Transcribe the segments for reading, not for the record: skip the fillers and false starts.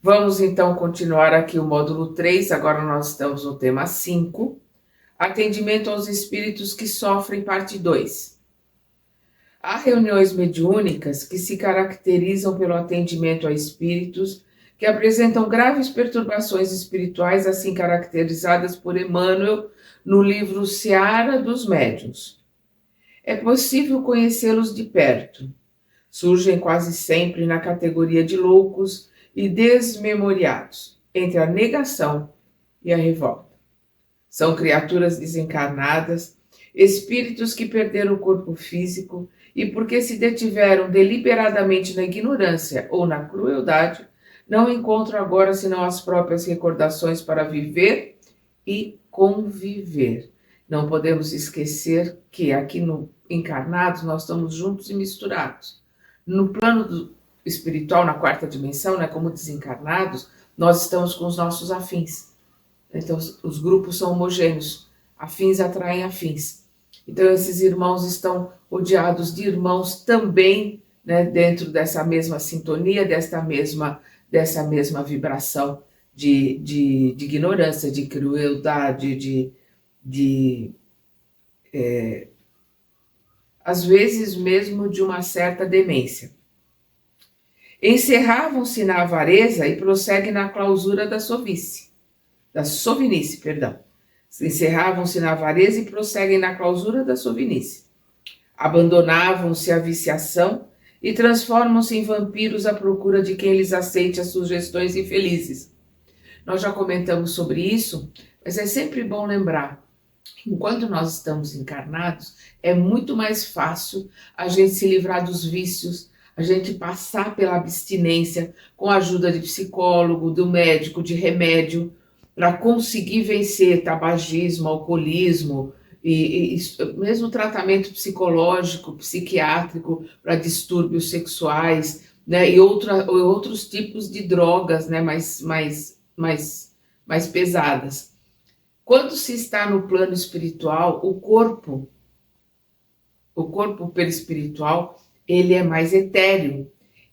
Vamos então continuar aqui o módulo 3. Agora nós estamos no tema 5, atendimento aos espíritos que sofrem, parte 2. Há reuniões mediúnicas que se caracterizam pelo atendimento a espíritos que apresentam graves perturbações espirituais, assim caracterizadas por Emmanuel no livro Seara dos Médiuns. É possível conhecê-los de perto. Surgem quase sempre na categoria de loucos e desmemoriados, entre a negação e a revolta. São criaturas desencarnadas, espíritos que perderam o corpo físico e, porque se detiveram deliberadamente na ignorância ou na crueldade, não encontram agora senão as próprias recordações para viver e conviver. Não podemos esquecer que aqui no encarnados nós estamos juntos e misturados. No plano espiritual, na quarta dimensão, né, como desencarnados, nós estamos com os nossos afins. Então, os grupos são homogêneos. Afins atraem afins. Então, esses irmãos estão rodeados de irmãos também, né, dentro dessa mesma sintonia, dessa mesma vibração de ignorância, de crueldade, às vezes mesmo de uma certa demência. Encerravam-se na avareza e prosseguem na clausura da sovinice. Encerravam-se na avareza e prosseguem na clausura da sovinice. Abandonavam-se à viciação e transformam-se em vampiros à procura de quem lhes aceite as sugestões infelizes. Nós já comentamos sobre isso, mas é sempre bom lembrar: enquanto nós estamos encarnados, é muito mais fácil a gente se livrar dos vícios, a gente passar pela abstinência com a ajuda de psicólogo, do médico, de remédio, para conseguir vencer tabagismo, alcoolismo, e mesmo tratamento psicológico, psiquiátrico para distúrbios sexuais, né, e outros tipos de drogas, né, mais pesadas. Quando se está no plano espiritual, o corpo perispiritual, ele é mais etéreo,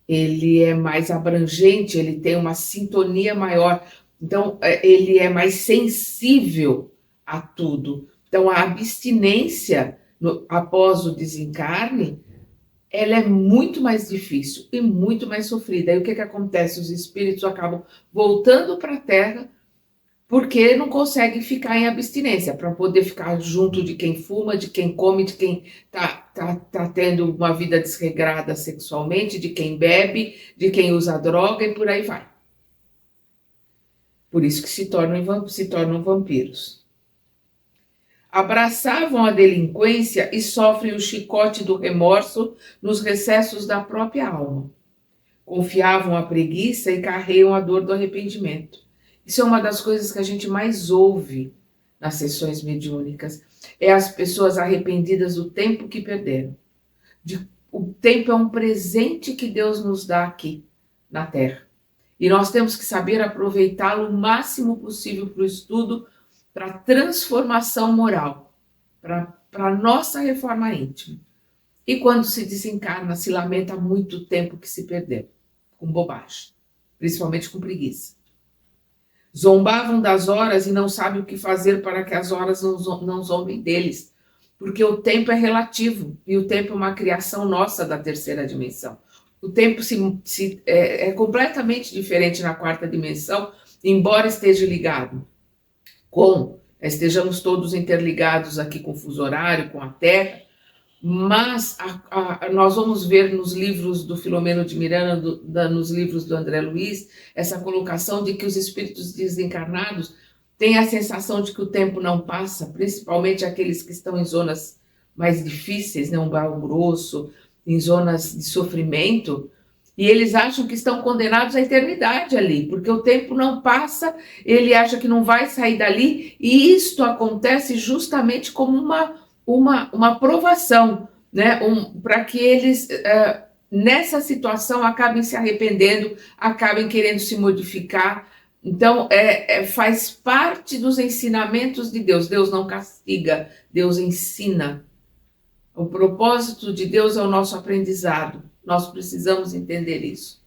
ele é mais abrangente, ele tem uma sintonia maior, então ele é mais sensível a tudo. Então a abstinência após o desencarne, ela é muito mais difícil e muito mais sofrida. Aí o que acontece? Os espíritos acabam voltando para a Terra porque não conseguem ficar em abstinência, para poder ficar junto de quem fuma, de quem come, de quem tá tendo uma vida desregrada sexualmente, de quem bebe, de quem usa droga e por aí vai. Por isso que se tornam vampiros. Abraçavam a delinquência e sofrem o chicote do remorso nos recessos da própria alma. Confiavam a preguiça e carregam a dor do arrependimento. Isso é uma das coisas que a gente mais ouve nas sessões mediúnicas. É as pessoas arrependidas do tempo que perderam. O tempo é um presente que Deus nos dá aqui na Terra. E nós temos que saber aproveitá-lo o máximo possível para o estudo, para a transformação moral, para a nossa reforma íntima. E quando se desencarna, se lamenta muito tempo que se perdeu, com bobagem, principalmente com preguiça. Zombavam das horas e não sabem o que fazer para que as horas não zombem deles, porque o tempo é relativo e o tempo é uma criação nossa da terceira dimensão. O tempo é completamente diferente na quarta dimensão, embora esteja ligado estejamos todos interligados aqui com o fuso horário, com a Terra, mas nós vamos ver nos livros do Filomeno de Miranda, nos livros do André Luiz, essa colocação de que os espíritos desencarnados têm a sensação de que o tempo não passa, principalmente aqueles que estão em zonas mais difíceis, né, um Barro Grosso, em zonas de sofrimento, e eles acham que estão condenados à eternidade ali, porque o tempo não passa, ele acha que não vai sair dali, e isto acontece justamente como uma provação, né, para que eles, nessa situação, acabem se arrependendo, acabem querendo se modificar. Então, faz parte dos ensinamentos de Deus. Deus não castiga, Deus ensina. O propósito de Deus é o nosso aprendizado. Nós precisamos entender isso.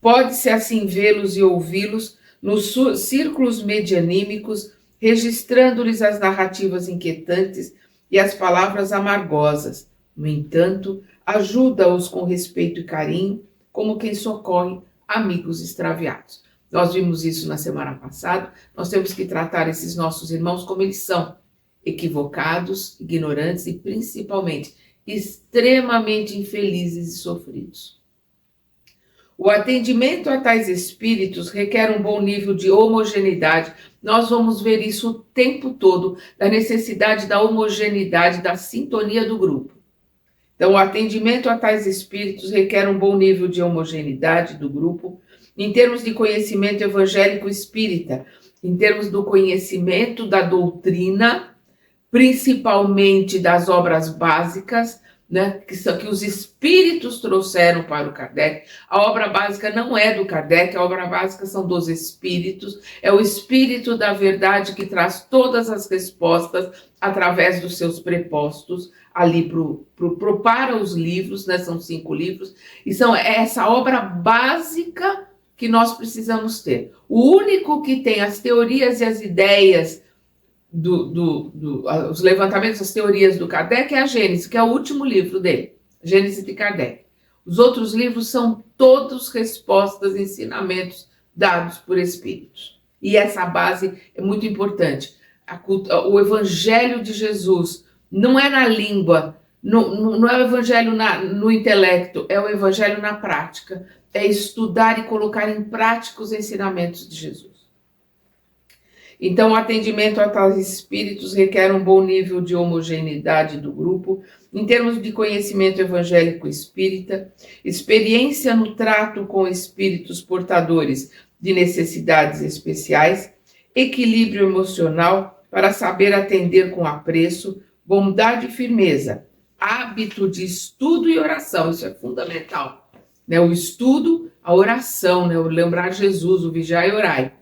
Pode-se assim vê-los e ouvi-los nos círculos medianímicos, registrando-lhes as narrativas inquietantes e as palavras amargosas. No entanto, ajuda-os com respeito e carinho, como quem socorre amigos extraviados. Nós vimos isso na semana passada. Nós temos que tratar esses nossos irmãos como eles são, equivocados, ignorantes e principalmente extremamente infelizes e sofridos. O atendimento a tais espíritos requer um bom nível de homogeneidade. Nós vamos ver isso o tempo todo, da necessidade da homogeneidade, da sintonia do grupo. Então, o atendimento a tais espíritos requer um bom nível de homogeneidade do grupo, em termos de conhecimento evangélico espírita, em termos do conhecimento da doutrina, principalmente das obras básicas, né, que os espíritos trouxeram para o Kardec. A obra básica não é do Kardec, a obra básica são dos espíritos, é o espírito da verdade que traz todas as respostas através dos seus prepostos ali para os livros, né, são 5 livros, e são essa obra básica que nós precisamos ter. O único que tem as teorias e as ideias os levantamentos, as teorias do Kardec é a Gênese, que é o último livro dele, Gênese de Kardec. Os outros livros são todos respostas, ensinamentos dados por espíritos. E essa base é muito importante. O Evangelho de Jesus não é na língua, não é o Evangelho no intelecto, é o Evangelho na prática. É estudar e colocar em prática os ensinamentos de Jesus. Então, o atendimento a tais espíritos requer um bom nível de homogeneidade do grupo, em termos de conhecimento evangélico espírita, experiência no trato com espíritos portadores de necessidades especiais, equilíbrio emocional para saber atender com apreço, bondade e firmeza, hábito de estudo e oração, isso é fundamental, né? O estudo, a oração, né? O lembrar Jesus, o vigiar e orai.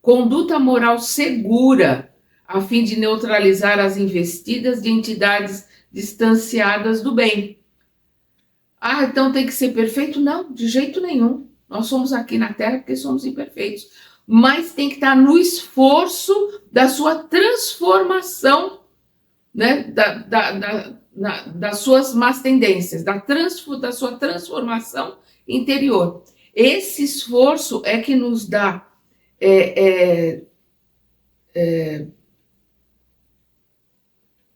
Conduta moral segura, a fim de neutralizar as investidas de entidades distanciadas do bem. Ah, então tem que ser perfeito? Não, de jeito nenhum. Nós somos aqui na Terra porque somos imperfeitos. Mas tem que estar no esforço da sua transformação, né? Das suas más tendências, da sua transformação interior. Esse esforço é que nos dá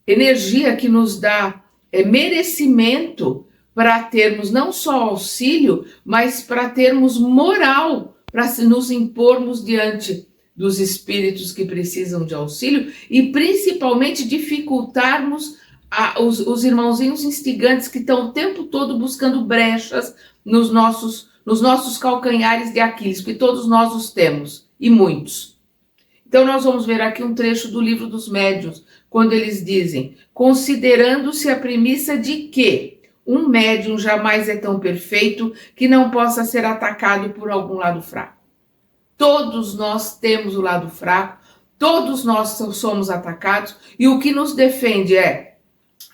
energia, que nos dá merecimento para termos não só auxílio, mas para termos moral, para nos impormos diante dos espíritos que precisam de auxílio e principalmente dificultarmos os irmãozinhos instigantes que estão o tempo todo buscando brechas nos nossos calcanhares de Aquiles, que todos nós os temos, e muitos. Então, nós vamos ver aqui um trecho do Livro dos Médiuns, quando eles dizem: considerando-se a premissa de que um médium jamais é tão perfeito que não possa ser atacado por algum lado fraco. Todos nós temos o lado fraco, todos nós somos atacados, e o que nos defende é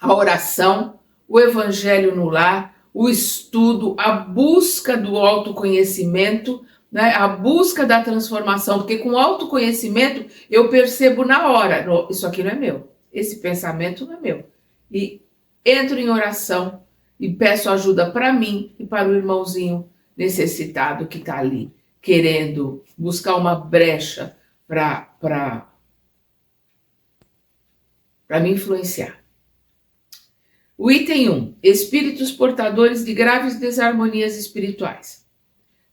a oração, o evangelho no lar, o estudo, a busca do autoconhecimento, né? A busca da transformação, porque com autoconhecimento eu percebo na hora, isso aqui não é meu, esse pensamento não é meu. E entro em oração e peço ajuda para mim e para o irmãozinho necessitado que está ali, querendo buscar uma brecha para me influenciar. O item 1, espíritos portadores de graves desarmonias espirituais.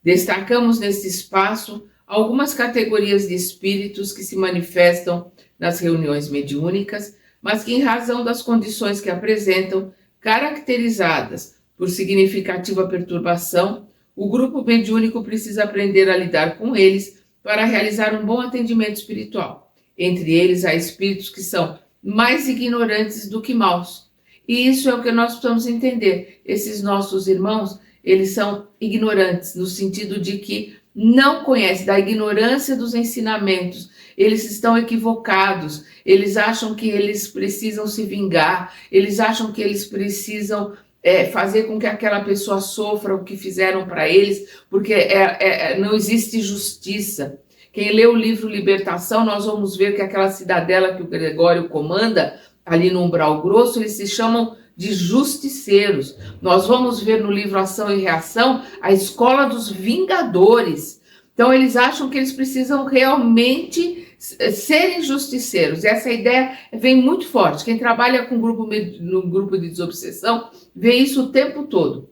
Destacamos neste espaço algumas categorias de espíritos que se manifestam nas reuniões mediúnicas, mas que, em razão das condições que apresentam, caracterizadas por significativa perturbação, o grupo mediúnico precisa aprender a lidar com eles para realizar um bom atendimento espiritual. Entre eles, há espíritos que são mais ignorantes do que maus. E isso é o que nós precisamos entender. Esses nossos irmãos, eles são ignorantes, no sentido de que não conhecem, da ignorância dos ensinamentos. Eles estão equivocados, eles acham que eles precisam se vingar, eles acham que eles precisam fazer com que aquela pessoa sofra o que fizeram para eles, porque não existe justiça. Quem lê o livro Libertação, nós vamos ver que aquela cidadela que o Gregório comanda, ali no Umbral Grosso, eles se chamam de justiceiros. Nós vamos ver no livro Ação e Reação a escola dos vingadores. Então, eles acham que eles precisam realmente serem justiceiros. Essa ideia vem muito forte. Quem trabalha no grupo de desobsessão vê isso o tempo todo.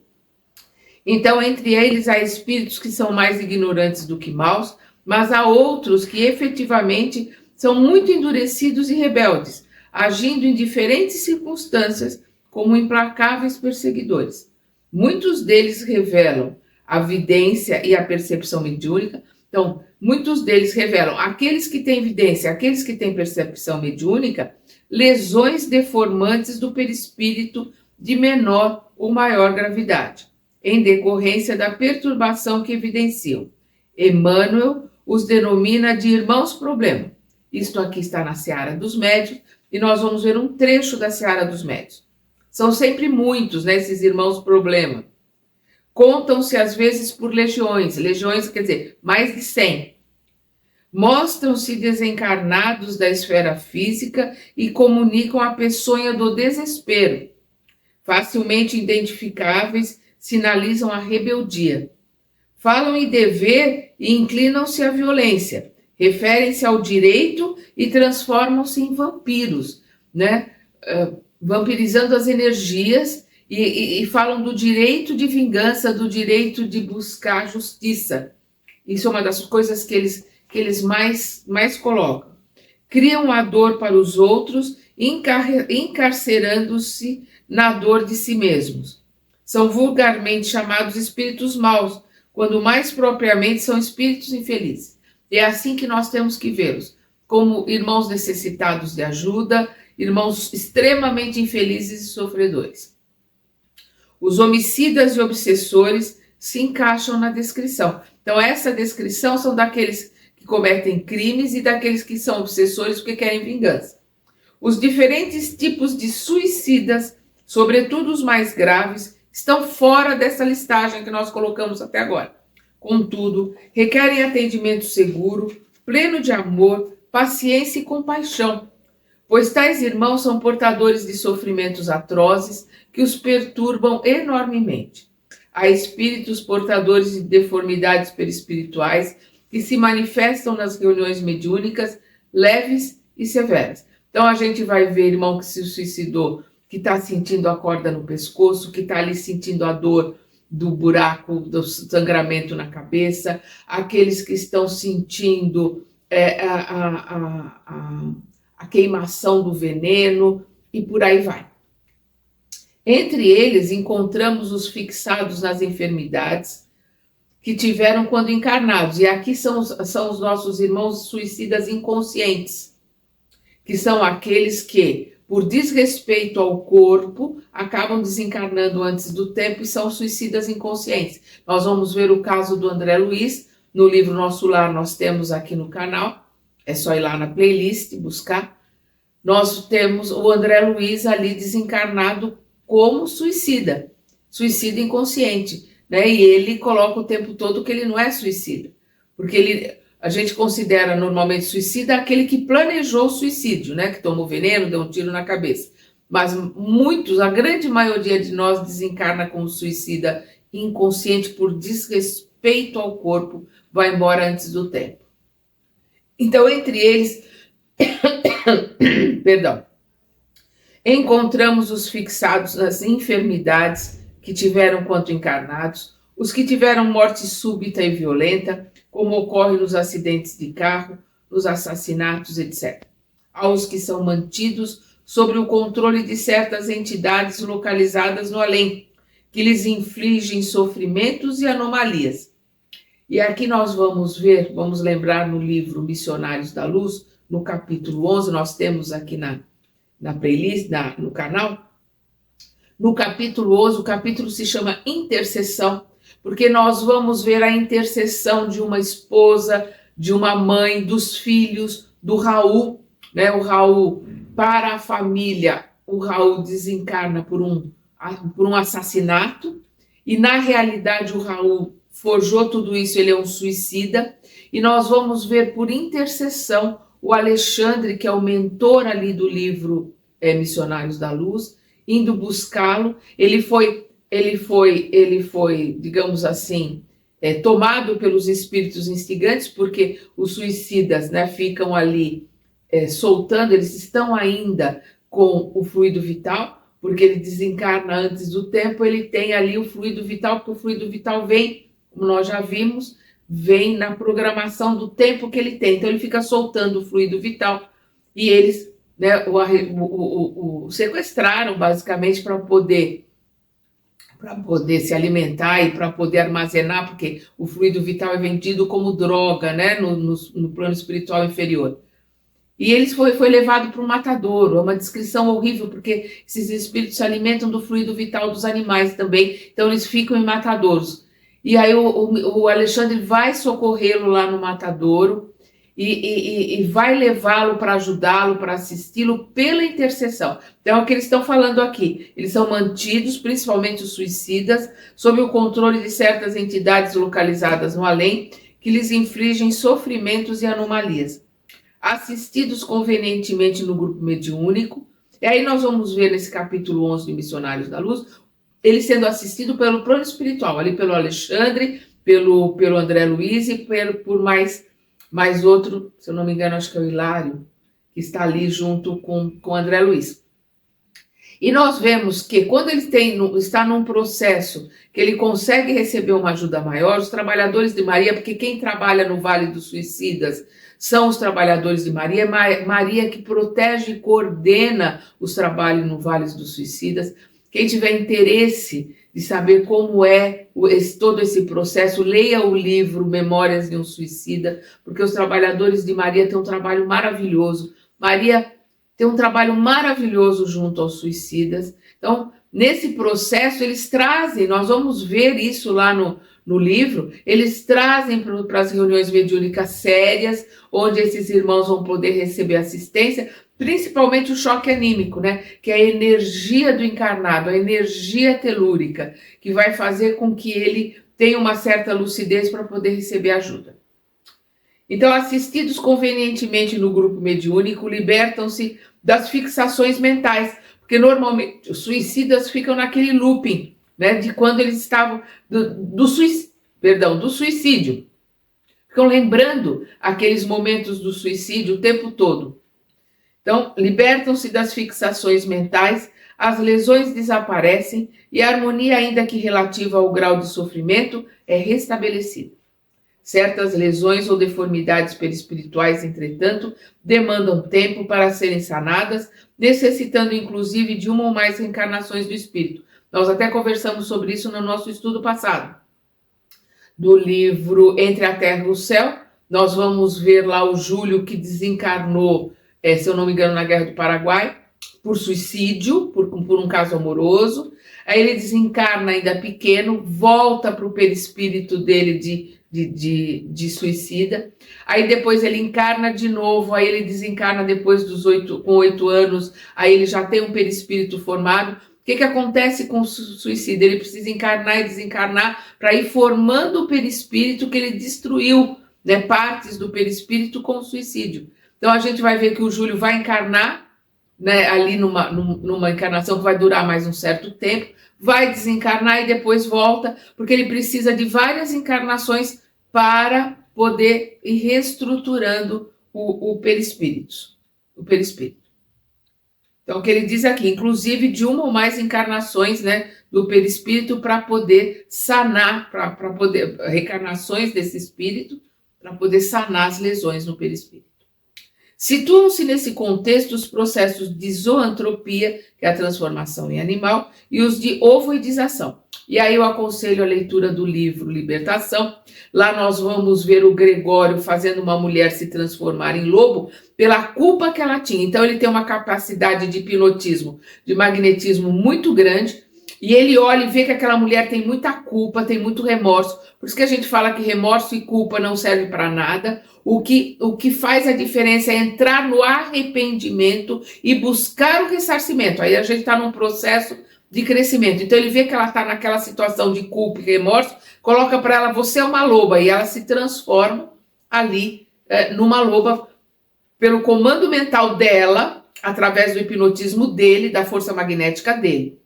Então, entre eles, há espíritos que são mais ignorantes do que maus, mas há outros que efetivamente são muito endurecidos e rebeldes, agindo em diferentes circunstâncias como implacáveis perseguidores. Muitos deles revelam a vidência e a percepção mediúnica. Então, muitos deles revelam, aqueles que têm vidência, aqueles que têm percepção mediúnica, lesões deformantes do perispírito de menor ou maior gravidade, em decorrência da perturbação que evidenciam. Emmanuel os denomina de irmãos problema. Isto aqui está na Seara dos Médiuns, e nós vamos ver um trecho da Seara dos Médiuns. São sempre muitos, né, esses irmãos problema. Contam-se às vezes por legiões, quer dizer, mais de 100. Mostram-se desencarnados da esfera física e comunicam a peçonha do desespero. Facilmente identificáveis, sinalizam a rebeldia. Falam em dever e inclinam-se à violência. Referem-se ao direito e transformam-se em vampiros, né? Vampirizando as energias e falam do direito de vingança, do direito de buscar justiça. Isso é uma das coisas que eles mais colocam. Criam a dor para os outros, encarcerando-se na dor de si mesmos. São vulgarmente chamados espíritos maus, quando mais propriamente são espíritos infelizes. É assim que nós temos que vê-los, como irmãos necessitados de ajuda, irmãos extremamente infelizes e sofredores. Os homicidas e obsessores se encaixam na descrição. Então, essa descrição são daqueles que cometem crimes e daqueles que são obsessores porque querem vingança. Os diferentes tipos de suicidas, sobretudo os mais graves, estão fora dessa listagem que nós colocamos até agora. Contudo, requerem atendimento seguro, pleno de amor, paciência e compaixão, pois tais irmãos são portadores de sofrimentos atrozes que os perturbam enormemente. Há espíritos portadores de deformidades perispirituais que se manifestam nas reuniões mediúnicas leves e severas. Então a gente vai ver irmão que se suicidou, que está sentindo a corda no pescoço, que está ali sentindo a dor do buraco, do sangramento na cabeça, aqueles que estão sentindo a queimação do veneno e por aí vai. Entre eles encontramos os fixados nas enfermidades que tiveram quando encarnados, e aqui são os nossos irmãos suicidas inconscientes, que são aqueles que, por desrespeito ao corpo, acabam desencarnando antes do tempo e são suicidas inconscientes. Nós vamos ver o caso do André Luiz, no livro Nosso Lar nós temos aqui no canal, é só ir lá na playlist, buscar. Nós temos o André Luiz ali desencarnado como suicida inconsciente, né? E ele coloca o tempo todo que ele não é suicida, porque a gente considera normalmente suicida aquele que planejou o suicídio, né? Que tomou veneno, deu um tiro na cabeça. Mas a grande maioria de nós desencarna como suicida inconsciente por desrespeito ao corpo, vai embora antes do tempo. Então, entre eles, encontramos os fixados nas enfermidades que tiveram quanto encarnados, os que tiveram morte súbita e violenta, como ocorre nos acidentes de carro, nos assassinatos, etc. Há os que são mantidos sob o controle de certas entidades localizadas no além, que lhes infligem sofrimentos e anomalias. E aqui nós vamos lembrar no livro Missionários da Luz, no capítulo 11, nós temos aqui na playlist, no canal. No capítulo 11, o capítulo se chama Intercessão, porque nós vamos ver a intercessão de uma esposa, de uma mãe, dos filhos, do Raul, né? O Raul, para a família, o Raul desencarna por um por um assassinato, e na realidade o Raul forjou tudo isso, ele é um suicida, e nós vamos ver por intercessão o Alexandre, que é o mentor ali do livro Missionários da Luz, indo buscá-lo. Ele foi, digamos assim, tomado pelos espíritos instigantes, porque os suicidas, né, ficam ali soltando, eles estão ainda com o fluido vital, porque ele desencarna antes do tempo, ele tem ali o fluido vital, porque o fluido vital vem, como nós já vimos, vem na programação do tempo que ele tem. Então ele fica soltando o fluido vital e eles, né, o sequestraram basicamente para poder se alimentar e para poder armazenar, porque o fluido vital é vendido como droga, né, no plano espiritual inferior. E ele foi levado para um matadouro. É uma descrição horrível, porque esses espíritos se alimentam do fluido vital dos animais também, então eles ficam em matadouros. E aí o Alexandre vai socorrê-lo lá no matadouro e vai levá-lo para ajudá-lo, para assisti-lo pela intercessão. Então é o que eles estão falando aqui. Eles são mantidos, principalmente os suicidas, sob o controle de certas entidades localizadas no além, que lhes infligem sofrimentos e anomalias. Assistidos convenientemente no grupo mediúnico, e aí nós vamos ver nesse capítulo 11 de Missionários da Luz, ele sendo assistido pelo plano espiritual, ali pelo Alexandre, pelo André Luiz e por mais outro, se eu não me engano, acho que é o Hilário, que está ali junto com o André Luiz. E nós vemos que quando ele está num processo que ele consegue receber uma ajuda maior, os trabalhadores de Maria, porque quem trabalha no Vale dos Suicidas são os trabalhadores de Maria, Maria que protege e coordena os trabalhos no Vale dos Suicidas. Quem tiver interesse de saber como é todo esse processo, leia o livro Memórias de um Suicida, porque os trabalhadores de Maria têm um trabalho maravilhoso. Maria tem um trabalho maravilhoso junto aos suicidas. Então, nesse processo, eles trazem, nós vamos ver isso lá no livro, eles trazem para as reuniões mediúnicas sérias, onde esses irmãos vão poder receber assistência, principalmente o choque anímico, né? Que é a energia do encarnado, a energia telúrica, que vai fazer com que ele tenha uma certa lucidez para poder receber ajuda. Então, assistidos convenientemente no grupo mediúnico, libertam-se das fixações mentais, porque normalmente os suicidas ficam naquele looping, né, de quando eles estavam do suicídio. Ficam lembrando aqueles momentos do suicídio o tempo todo. Então, libertam-se das fixações mentais, as lesões desaparecem e a harmonia, ainda que relativa ao grau de sofrimento, é restabelecida. Certas lesões ou deformidades perispirituais, entretanto, demandam tempo para serem sanadas, necessitando inclusive de uma ou mais reencarnações do espírito. Nós até conversamos sobre isso no nosso estudo passado. Do livro Entre a Terra e o Céu, nós vamos ver lá o Júlio que desencarnou, se eu não me engano, na Guerra do Paraguai, por suicídio, por um caso amoroso. Aí ele desencarna ainda pequeno, volta para o perispírito dele de suicida, aí depois ele encarna de novo, aí ele desencarna depois com 8 anos, aí ele já tem um perispírito formado. O que acontece com o suicida? Ele precisa encarnar e desencarnar para ir formando o perispírito que ele destruiu, né, partes do perispírito com o suicídio. Então a gente vai ver que o Júlio vai encarnar, né, ali numa encarnação que vai durar mais um certo tempo, vai desencarnar e depois volta, porque ele precisa de várias encarnações para poder ir reestruturando o perispírito. Então, o que ele diz aqui, inclusive de uma ou mais encarnações, né, do perispírito para poder sanar, para poder reencarnações desse espírito, para poder sanar as lesões no perispírito. Situam-se nesse contexto os processos de zoantropia, que é a transformação em animal, e os de ovoidização. E aí eu aconselho a leitura do livro Libertação. Lá nós vamos ver o Gregório fazendo uma mulher se transformar em lobo pela culpa que ela tinha. Então ele tem uma capacidade de hipnotismo, de magnetismo muito grande, e ele olha e vê que aquela mulher tem muita culpa, tem muito remorso. Por isso que a gente fala que remorso e culpa não servem para nada. O que faz a diferença é entrar no arrependimento e buscar o ressarcimento. Aí a gente está num processo de crescimento. Então ele vê que ela está naquela situação de culpa e remorso, coloca para ela, você é uma loba, e ela se transforma ali numa loba pelo comando mental dela, através do hipnotismo dele, da força magnética dele.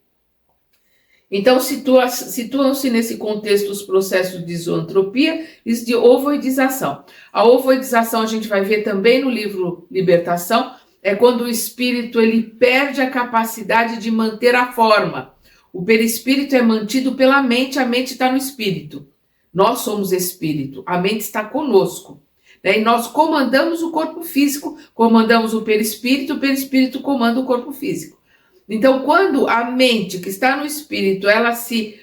Então, situam-se nesse contexto os processos de zoantropia e de ovoidização. A ovoidização a gente vai ver também no livro Libertação, é quando o espírito ele perde a capacidade de manter a forma. O perispírito é mantido pela mente, a mente está no espírito. Nós somos espírito, a mente está conosco. E nós comandamos o corpo físico, comandamos o perispírito comanda o corpo físico. Então, quando a mente que está no espírito, ela se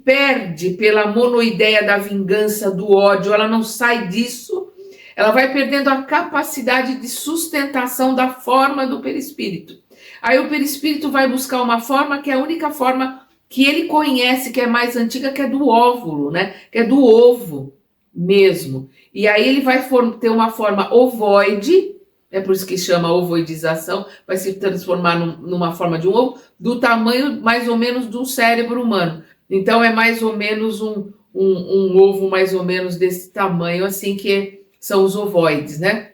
perde pela monoideia da vingança, do ódio, ela não sai disso, ela vai perdendo a capacidade de sustentação da forma do perispírito. Aí o perispírito vai buscar uma forma que é a única forma que ele conhece, que é mais antiga, que é do óvulo, né? Que é do ovo mesmo. E aí ele vai ter uma forma ovoide, é por isso que chama ovoidização, vai se transformar numa forma de um ovo, do tamanho mais ou menos de um cérebro humano. Então é mais ou menos um ovo mais ou menos desse tamanho, assim que são os ovoides, né?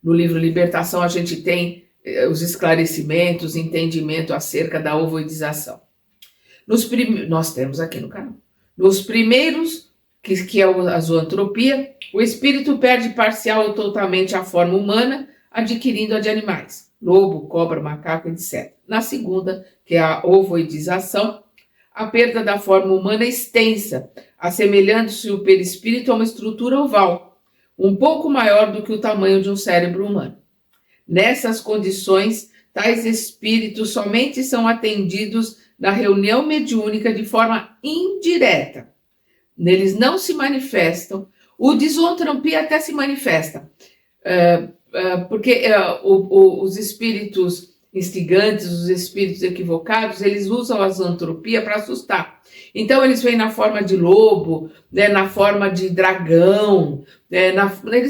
No livro Libertação a gente tem os esclarecimentos, entendimento acerca da ovoidização. Nós temos aqui no canal. Nos primeiros, que é a zoantropia, o espírito perde parcial ou totalmente a forma humana, adquirindo a de animais, lobo, cobra, macaco, etc. Na segunda, que é a ovoidização, a perda da forma humana é extensa, assemelhando-se o perispírito a uma estrutura oval, um pouco maior do que o tamanho de um cérebro humano. Nessas condições, tais espíritos somente são atendidos na reunião mediúnica de forma indireta. Neles não se manifestam, o de zoantropia até se manifesta, porque os espíritos instigantes, os espíritos equivocados, eles usam a zoantropia para assustar. Então eles vêm na forma de lobo, né, na forma de dragão, né,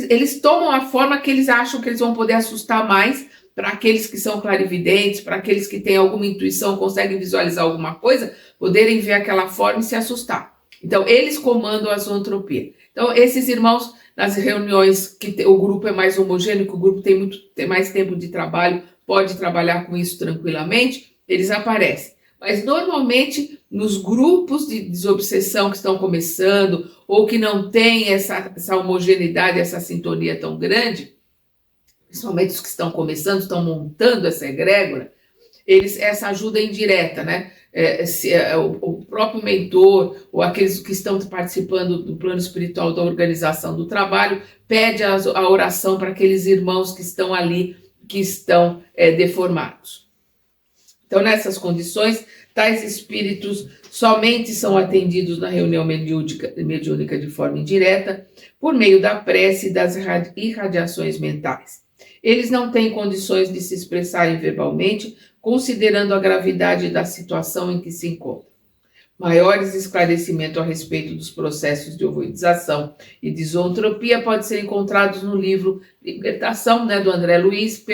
eles tomam a forma que eles acham que eles vão poder assustar mais, para aqueles que são clarividentes, para aqueles que têm alguma intuição, conseguem visualizar alguma coisa, poderem ver aquela forma e se assustar. Então, eles comandam a zoantropia. Então, esses irmãos, nas reuniões, que o grupo é mais homogêneo, que o grupo tem mais tempo de trabalho, pode trabalhar com isso tranquilamente, eles aparecem. Mas, normalmente, nos grupos de desobsessão que estão começando, ou que não tem essa homogeneidade, essa sintonia tão grande, principalmente os que estão começando, estão montando essa egrégora, essa ajuda é indireta, né? O próprio mentor ou aqueles que estão participando do plano espiritual da organização do trabalho pede a oração para aqueles irmãos que estão ali, que estão deformados. Então, nessas condições, tais espíritos somente são atendidos na reunião mediúnica de forma indireta por meio da prece e das irradiações mentais. Eles não têm condições de se expressarem verbalmente, considerando a gravidade da situação em que se encontram. Maiores esclarecimentos a respeito dos processos de ovoidização e de zoantropia podem ser encontrados no livro Libertação, né, do André Luiz,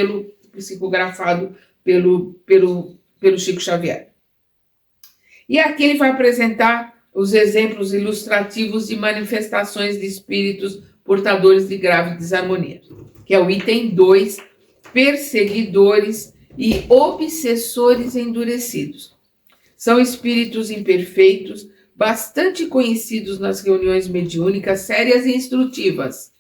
psicografado pelo Chico Xavier. E aqui ele vai apresentar os exemplos ilustrativos de manifestações de espíritos portadores de grave desarmonia, que é o item 2, perseguidores e obsessores endurecidos. São espíritos imperfeitos, bastante conhecidos nas reuniões mediúnicas sérias e instrutivas.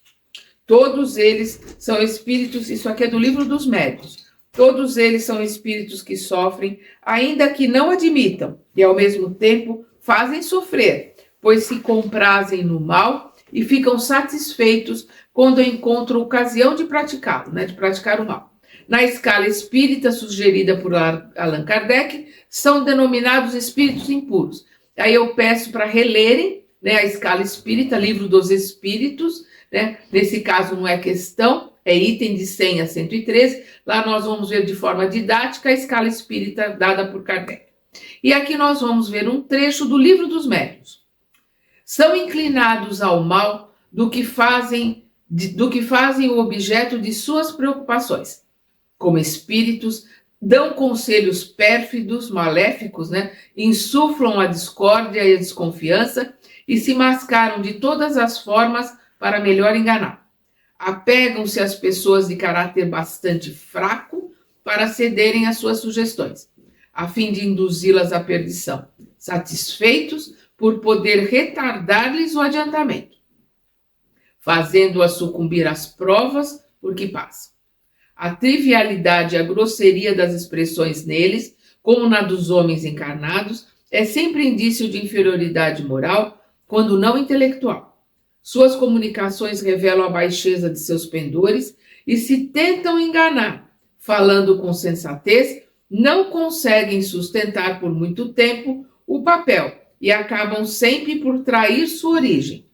Todos eles são espíritos, isso aqui é do Livro dos Médiuns, todos eles são espíritos que sofrem, ainda que não admitam, e ao mesmo tempo fazem sofrer, pois se comprazem no mal e ficam satisfeitos quando encontram ocasião de praticá-lo, né, de praticar o mal. Na escala espírita sugerida por Allan Kardec, são denominados espíritos impuros. Aí eu peço para relerem, né, a escala espírita, Livro dos Espíritos, né, nesse caso não é questão, é item de 100 a 113, lá nós vamos ver de forma didática a escala espírita dada por Kardec. E aqui nós vamos ver um trecho do Livro dos Médiuns. São inclinados ao mal do que fazem o objeto de suas preocupações. Como espíritos, dão conselhos pérfidos, maléficos, né? Insuflam a discórdia e a desconfiança e se mascaram de todas as formas para melhor enganar. Apegam-se às pessoas de caráter bastante fraco para cederem às suas sugestões, a fim de induzi-las à perdição, satisfeitos por poder retardar-lhes o adiantamento, fazendo-as sucumbir às provas por que passam. A trivialidade e a grosseria das expressões neles, como na dos homens encarnados, é sempre indício de inferioridade moral, quando não intelectual. Suas comunicações revelam a baixeza de seus pendores e se tentam enganar, falando com sensatez, não conseguem sustentar por muito tempo o papel e acabam sempre por trair sua origem.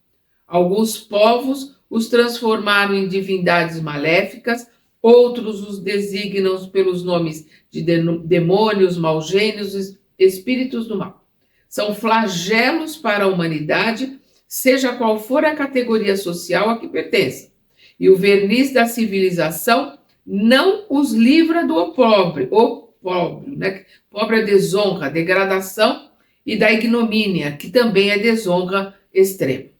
Alguns povos os transformaram em divindades maléficas, outros os designam pelos nomes de demônios, maugênios, espíritos do mal. São flagelos para a humanidade, seja qual for a categoria social a que pertença. E o verniz da civilização não os livra do opróbrio, né? Pobre é desonra, degradação, e da ignomínia, que também é desonra extrema.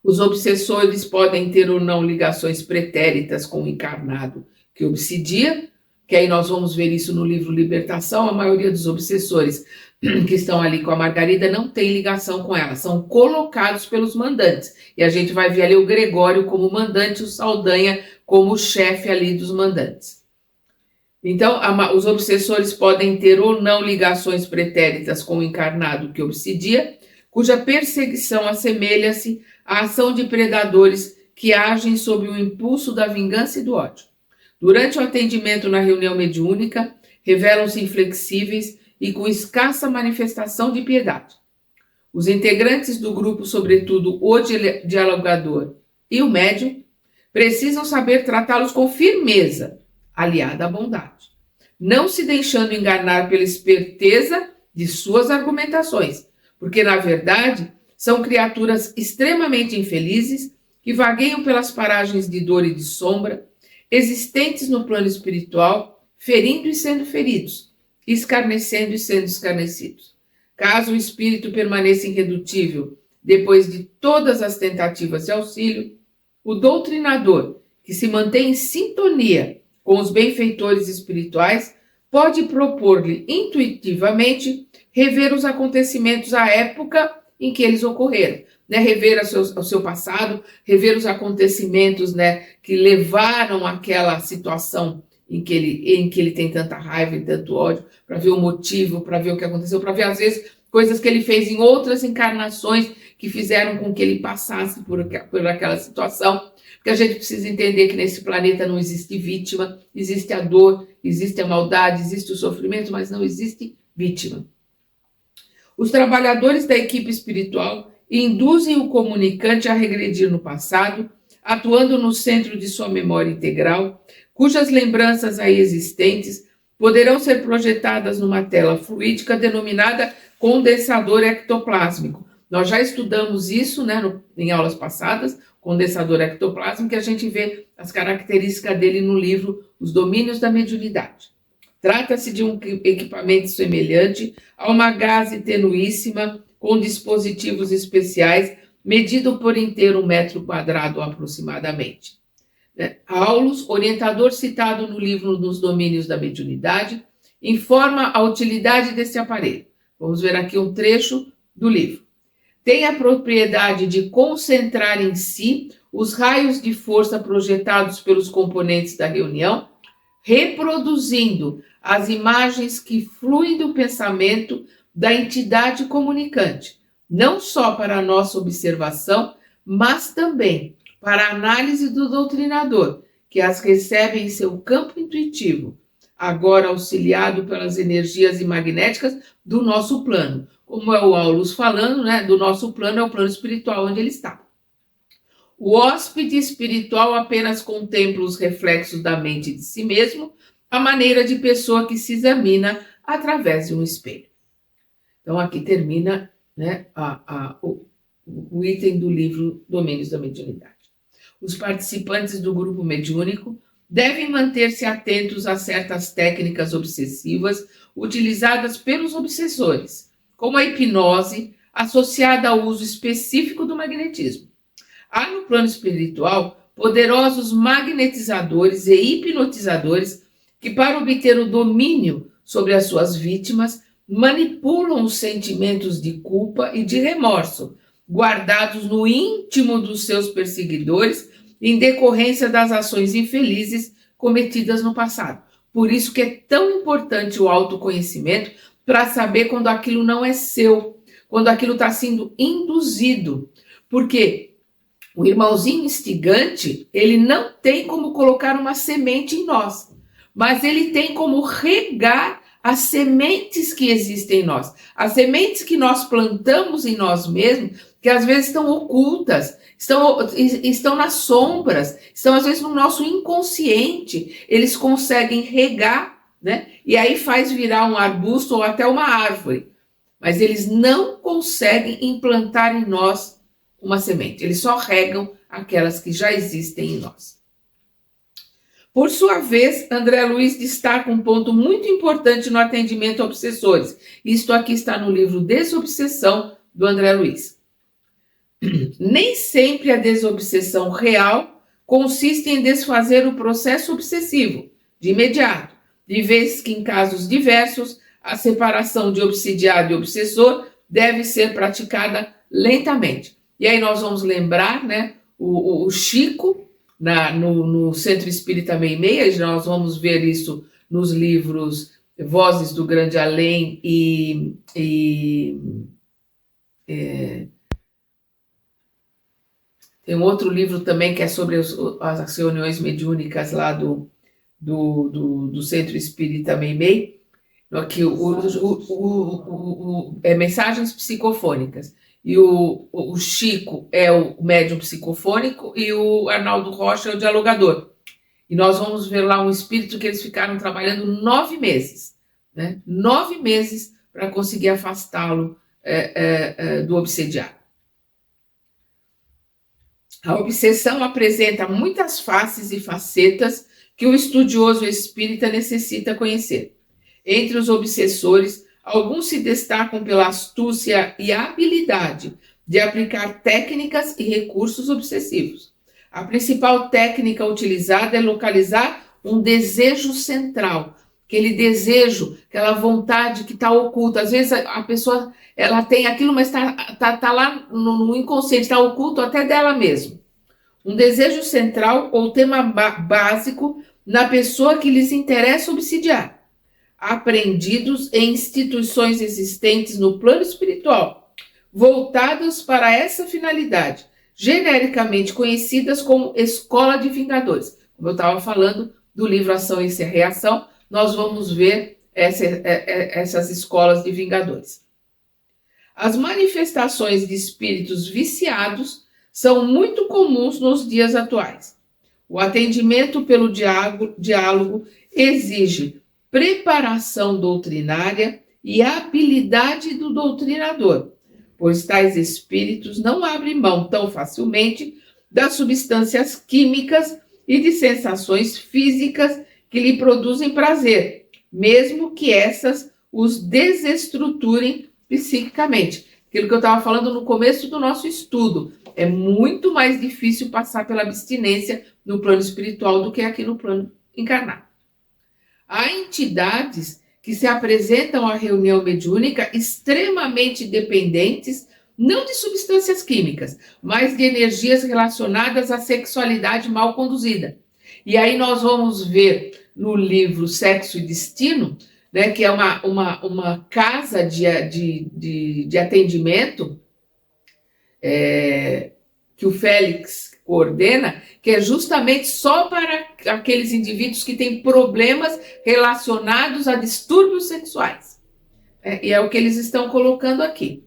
Os obsessores podem ter ou não ligações pretéritas com o encarnado que obsidia, que aí nós vamos ver isso no livro Libertação. A maioria dos obsessores que estão ali com a Margarida não tem ligação com ela, são colocados pelos mandantes. E a gente vai ver ali o Gregório como mandante, o Saldanha como chefe ali dos mandantes. Então, os obsessores podem ter ou não ligações pretéritas com o encarnado que obsidia, cuja perseguição assemelha-se à ação de predadores que agem sob o impulso da vingança e do ódio. Durante o atendimento na reunião mediúnica, revelam-se inflexíveis e com escassa manifestação de piedade. Os integrantes do grupo, sobretudo o dialogador e o médium, precisam saber tratá-los com firmeza, aliada à bondade, não se deixando enganar pela esperteza de suas argumentações, porque, na verdade, são criaturas extremamente infelizes que vagueiam pelas paragens de dor e de sombra, existentes no plano espiritual, ferindo e sendo feridos, escarnecendo e sendo escarnecidos. Caso o espírito permaneça irredutível depois de todas as tentativas de auxílio, o doutrinador, que se mantém em sintonia com os benfeitores espirituais, pode propor-lhe intuitivamente rever os acontecimentos à época em que eles ocorreram, né? Rever o seu passado, rever os acontecimentos, né, que levaram àquela situação em que ele tem tanta raiva e tanto ódio, para ver o motivo, para ver o que aconteceu, para ver, às vezes, coisas que ele fez em outras encarnações que fizeram com que ele passasse por aquela situação. Porque a gente precisa entender que nesse planeta não existe vítima, existe a dor, existe a maldade, existe o sofrimento, mas não existe vítima. Os trabalhadores da equipe espiritual induzem o comunicante a regredir no passado, atuando no centro de sua memória integral, cujas lembranças aí existentes poderão ser projetadas numa tela fluídica denominada condensador ectoplásmico. Nós já estudamos isso, né, em aulas passadas, condensador ectoplásmico, que a gente vê as características dele no livro Os Domínios da Mediunidade. Trata-se de um equipamento semelhante a uma gaze tenuíssima com dispositivos especiais, medido por inteiro 1 metro quadrado aproximadamente. Aulus, orientador citado no livro Dos Domínios da Mediunidade, informa a utilidade desse aparelho. Vamos ver aqui um trecho do livro. Tem a propriedade de concentrar em si os raios de força projetados pelos componentes da reunião, reproduzindo as imagens que fluem do pensamento da entidade comunicante, não só para a nossa observação, mas também para a análise do doutrinador, que as recebe em seu campo intuitivo, agora auxiliado pelas energias magnéticas do nosso plano. Como é o Aulus falando, né, do nosso plano, é o plano espiritual onde ele está. O hóspede espiritual apenas contempla os reflexos da mente de si mesmo, a maneira de pessoa que se examina através de um espelho. Então, aqui termina, né, o item do livro Domínios da Mediunidade. Os participantes do grupo mediúnico devem manter-se atentos a certas técnicas obsessivas utilizadas pelos obsessores, como a hipnose, associada ao uso específico do magnetismo. Há no plano espiritual poderosos magnetizadores e hipnotizadores que, para obter o domínio sobre as suas vítimas, manipulam os sentimentos de culpa e de remorso, guardados no íntimo dos seus perseguidores, em decorrência das ações infelizes cometidas no passado. Por isso que é tão importante o autoconhecimento, para saber quando aquilo não é seu, quando aquilo está sendo induzido. Porque o irmãozinho instigante, ele não tem como colocar uma semente em nós, mas ele tem como regar as sementes que existem em nós, as sementes que nós plantamos em nós mesmos, que às vezes estão ocultas, estão nas sombras, estão às vezes no nosso inconsciente, eles conseguem regar, né? E aí faz virar um arbusto ou até uma árvore, mas eles não conseguem implantar em nós uma semente, eles só regam aquelas que já existem em nós. Por sua vez, André Luiz destaca um ponto muito importante no atendimento a obsessores. Isto aqui está no livro Desobsessão, do André Luiz. Nem sempre a desobsessão real consiste em desfazer o processo obsessivo de imediato, de vez que em casos diversos a separação de obsidiado e obsessor deve ser praticada lentamente. E aí nós vamos lembrar, né, o Chico, no Centro Espírita Meia-Meia, nós vamos ver isso nos livros Vozes do Grande Além tem um outro livro também que é sobre as reuniões mediúnicas lá do Centro Espírita Meia-Meia, aqui Mensagens Psicofônicas. E o Chico é o médium psicofônico e o Arnaldo Rocha é o dialogador. E nós vamos ver lá um espírito que eles ficaram trabalhando 9 meses, né? 9 meses para conseguir afastá-lo do obsediado. A obsessão apresenta muitas faces e facetas que o estudioso espírita necessita conhecer. Entre os obsessores, alguns se destacam pela astúcia e habilidade de aplicar técnicas e recursos obsessivos. A principal técnica utilizada é localizar um desejo central, aquele desejo, aquela vontade que está oculta. Às vezes a pessoa ela tem aquilo, mas tá lá no inconsciente, está oculto até dela mesma. Um desejo central ou tema básico na pessoa que lhes interessa obsidiar, apreendidos em instituições existentes no plano espiritual, voltadas para essa finalidade, genericamente conhecidas como Escola de Vingadores. Como eu estava falando do livro Ação e Reação, nós vamos ver essas escolas de vingadores. As manifestações de espíritos viciados são muito comuns nos dias atuais. O atendimento pelo diálogo exige preparação doutrinária e habilidade do doutrinador, pois tais espíritos não abrem mão tão facilmente das substâncias químicas e de sensações físicas que lhe produzem prazer, mesmo que essas os desestruturem psiquicamente. Aquilo que eu estava falando no começo do nosso estudo. É muito mais difícil passar pela abstinência no plano espiritual do que aqui no plano encarnado. Há entidades que se apresentam à reunião mediúnica extremamente dependentes, não de substâncias químicas, mas de energias relacionadas à sexualidade mal conduzida. E aí nós vamos ver no livro Sexo e Destino, né, que é uma casa de atendimento que o Félix coordena, que é justamente só para aqueles indivíduos que têm problemas relacionados a distúrbios sexuais. E é o que eles estão colocando aqui.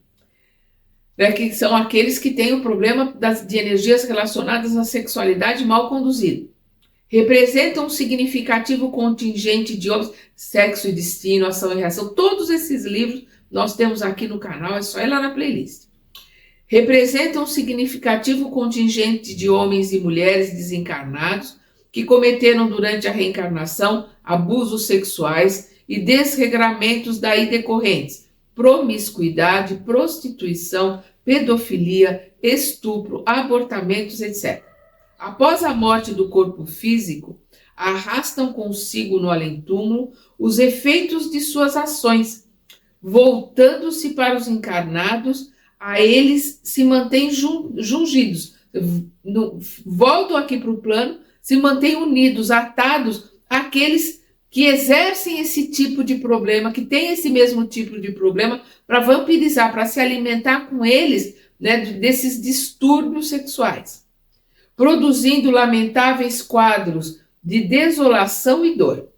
Que são aqueles que têm o problema de energias relacionadas à sexualidade mal conduzida. Representam um significativo contingente de homens, Sexo e Destino, Ação e Reação. Todos esses livros nós temos aqui no canal, é só ir lá na playlist. Representam um significativo contingente de homens e mulheres desencarnados que cometeram durante a reencarnação abusos sexuais e desregramentos daí decorrentes, promiscuidade, prostituição, pedofilia, estupro, abortamentos, etc. Após a morte do corpo físico, arrastam consigo no além-túmulo os efeitos de suas ações, voltando-se para os encarnados, a eles se mantêm jungidos, voltam aqui para o plano, se mantêm unidos, atados àqueles que exercem esse tipo de problema, que têm esse mesmo tipo de problema, para vampirizar, para se alimentar com eles, né, desses distúrbios sexuais, produzindo lamentáveis quadros de desolação e dor.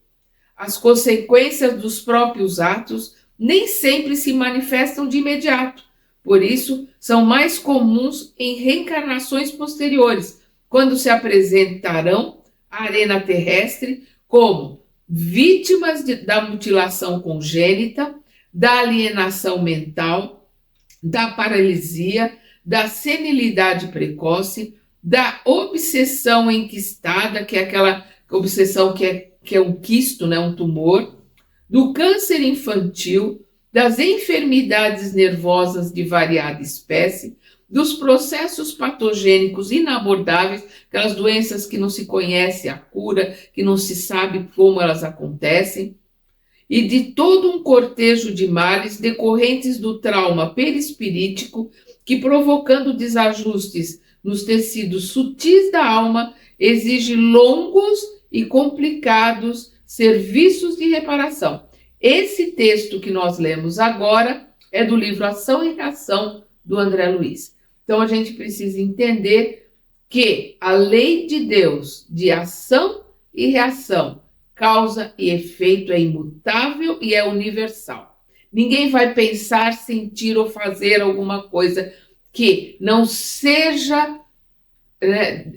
As consequências dos próprios atos nem sempre se manifestam de imediato, por isso são mais comuns em reencarnações posteriores, quando se apresentarão à arena terrestre como vítimas da mutilação congênita, da alienação mental, da paralisia, da senilidade precoce, da obsessão enquistada, que é aquela obsessão que é um quisto, né, um tumor, do câncer infantil, das enfermidades nervosas de variada espécie, dos processos patogênicos inabordáveis, aquelas doenças que não se conhece a cura, que não se sabe como elas acontecem, e de todo um cortejo de males decorrentes do trauma perispirítico que, provocando desajustes nos tecidos sutis da alma, exige longos e complicados serviços de reparação. Esse texto que nós lemos agora é do livro Ação e Reação, do André Luiz. Então, a gente precisa entender que a lei de Deus de ação e reação, causa e efeito é imutável e é universal. Ninguém vai pensar, sentir ou fazer alguma coisa que não seja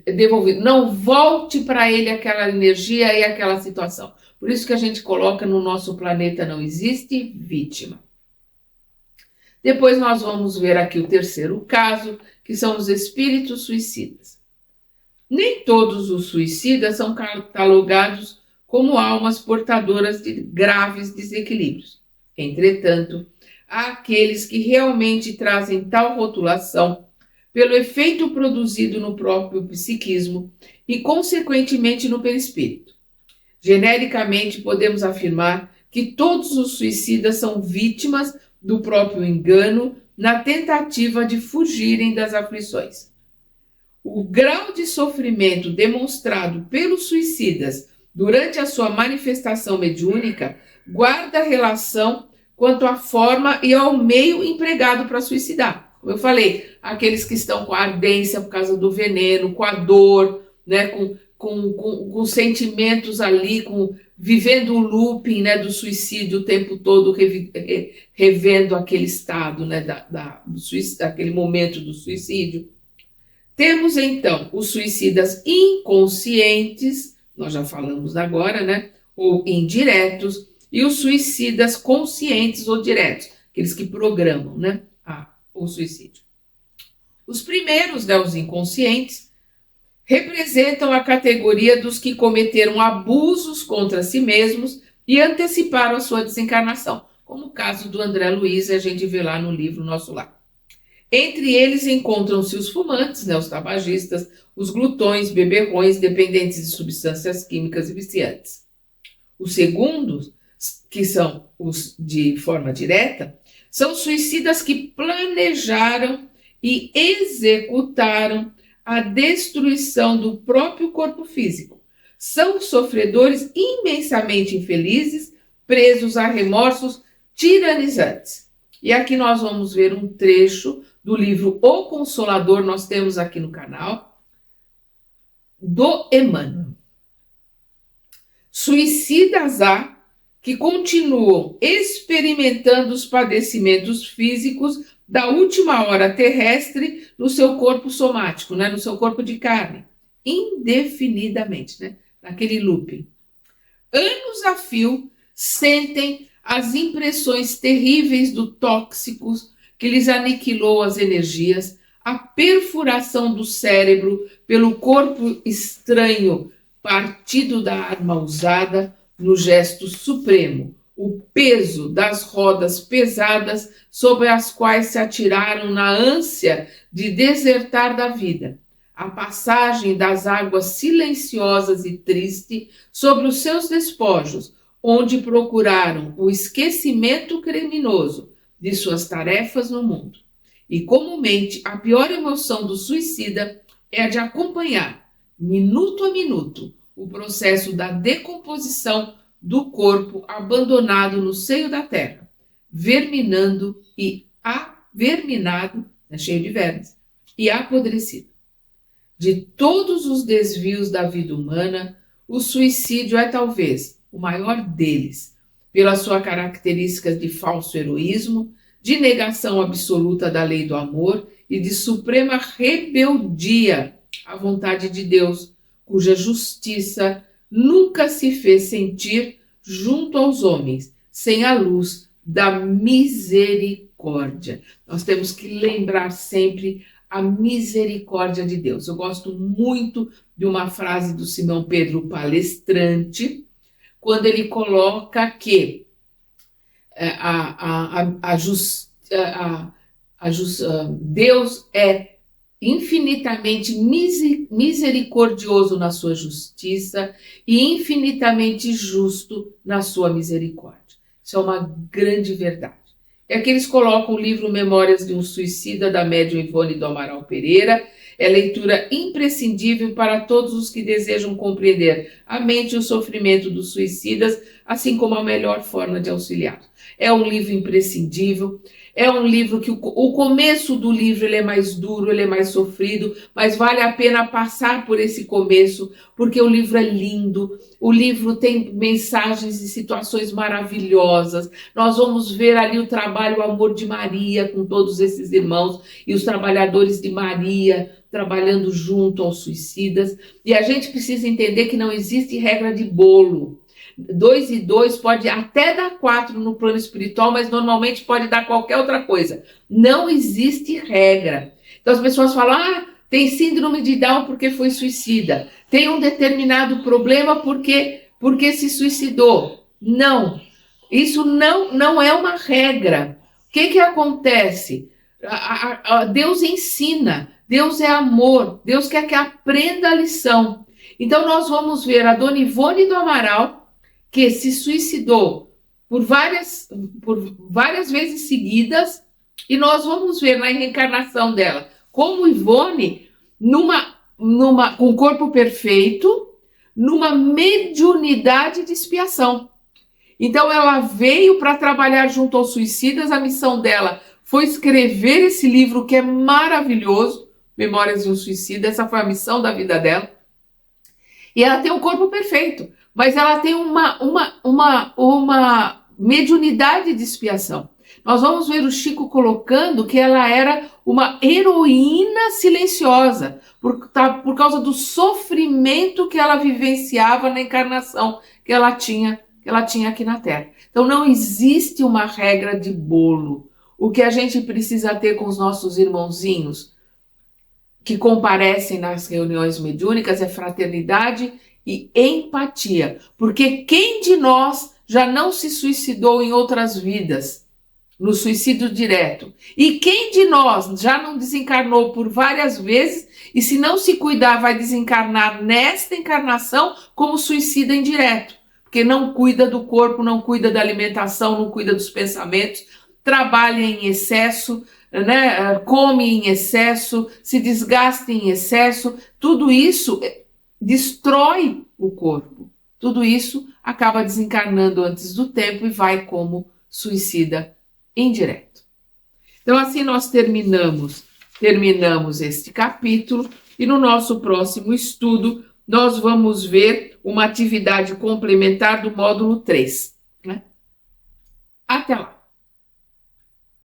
devolvido, não volte para ele aquela energia e aquela situação. Por isso que a gente coloca no nosso planeta não existe vítima. Depois nós vamos ver aqui o terceiro caso, que são os espíritos suicidas. Nem todos os suicidas são catalogados como almas portadoras de graves desequilíbrios. Entretanto, há aqueles que realmente trazem tal rotulação pelo efeito produzido no próprio psiquismo e, consequentemente, no perispírito. Genericamente, podemos afirmar que todos os suicidas são vítimas do próprio engano na tentativa de fugirem das aflições. O grau de sofrimento demonstrado pelos suicidas durante a sua manifestação mediúnica guarda relação quanto à forma e ao meio empregado para suicidar. Como eu falei, aqueles que estão com a ardência por causa do veneno, com a dor, né, com sentimentos ali, vivendo o looping, né, do suicídio o tempo todo, revendo aquele estado, né, daquele momento do suicídio. Temos então os suicidas inconscientes, nós já falamos agora, né, ou indiretos, e os suicidas conscientes ou diretos, aqueles que programam, né, o suicídio. Os primeiros, né, os inconscientes, representam a categoria dos que cometeram abusos contra si mesmos e anteciparam a sua desencarnação, como o caso do André Luiz, a gente vê lá no livro Nosso Lar. Entre eles encontram-se os fumantes, né, os tabagistas, os glutões, beberrões, dependentes de substâncias químicas e viciantes. Os segundos, que são os de forma direta, são suicidas que planejaram e executaram a destruição do próprio corpo físico. São sofredores imensamente infelizes, presos a remorsos tiranizantes. E aqui nós vamos ver um trecho do livro O Consolador, nós temos aqui no canal, do Emmanuel. Suicidas há que continuam experimentando os padecimentos físicos da última hora terrestre no seu corpo somático, né, no seu corpo de carne, indefinidamente, né, naquele looping. Anos a fio sentem as impressões terríveis do tóxicos que lhes aniquilou as energias, a perfuração do cérebro pelo corpo estranho partido da arma usada no gesto supremo, o peso das rodas pesadas sobre as quais se atiraram na ânsia de desertar da vida, a passagem das águas silenciosas e tristes sobre os seus despojos, onde procuraram o esquecimento criminoso de suas tarefas no mundo. E comumente a pior emoção do suicida é a de acompanhar, minuto a minuto, o processo da decomposição do corpo abandonado no seio da terra, verminando e verminado, cheio de vermes, e apodrecido. De todos os desvios da vida humana, o suicídio é talvez o maior deles, pela sua característica de falso heroísmo, de negação absoluta da lei do amor e de suprema rebeldia à vontade de Deus, cuja justiça nunca se fez sentir junto aos homens, sem a luz da misericórdia. Nós temos que lembrar sempre a misericórdia de Deus. Eu gosto muito de uma frase do Simão Pedro Palestrante, quando ele coloca que Deus é infinitamente misericordioso na sua justiça e infinitamente justo na sua misericórdia. Isso é uma grande verdade. É que eles colocam o livro Memórias de um Suicida, da médium Ivone do Amaral Pereira. É leitura imprescindível para todos os que desejam compreender a mente e o sofrimento dos suicidas, assim como a melhor forma de auxiliar. É um livro imprescindível, é um livro que o começo do livro ele é mais duro, ele é mais sofrido, mas vale a pena passar por esse começo, porque o livro é lindo, o livro tem mensagens e situações maravilhosas. Nós vamos ver ali o trabalho, o amor de Maria com todos esses irmãos e os trabalhadores de Maria trabalhando junto aos suicidas. E a gente precisa entender que não existe regra de bolo. 2 e 2 pode até dar 4 no plano espiritual, mas normalmente pode dar qualquer outra coisa. Não existe regra. Então as pessoas falam, tem síndrome de Down porque foi suicida. Tem um determinado problema porque se suicidou. Não, isso não é uma regra. O que acontece? Deus ensina, Deus é amor, Deus quer que aprenda a lição. Então nós vamos ver a Dona Ivone do Amaral, que se suicidou por várias vezes seguidas, e nós vamos ver na reencarnação dela como Ivone, com corpo perfeito, numa mediunidade de expiação. Então ela veio para trabalhar junto aos suicidas, a missão dela foi escrever esse livro que é maravilhoso, Memórias de um Suicida, essa foi a missão da vida dela. E ela tem um corpo perfeito, mas ela tem uma mediunidade de expiação. Nós vamos ver o Chico colocando que ela era uma heroína silenciosa, por causa do sofrimento que ela vivenciava na encarnação que ela tinha aqui na Terra. Então não existe uma regra de bolo. O que a gente precisa ter com os nossos irmãozinhos que comparecem nas reuniões mediúnicas é fraternidade e empatia. Porque quem de nós já não se suicidou em outras vidas, no suicídio direto? E quem de nós já não desencarnou por várias vezes e se não se cuidar vai desencarnar nesta encarnação como suicida indireto? Porque não cuida do corpo, não cuida da alimentação, não cuida dos pensamentos, trabalha em excesso, come em excesso, se desgasta em excesso, tudo isso destrói o corpo. Tudo isso acaba desencarnando antes do tempo e vai como suicida indireto. Então assim nós terminamos este capítulo e no nosso próximo estudo nós vamos ver uma atividade complementar do módulo 3. Até lá!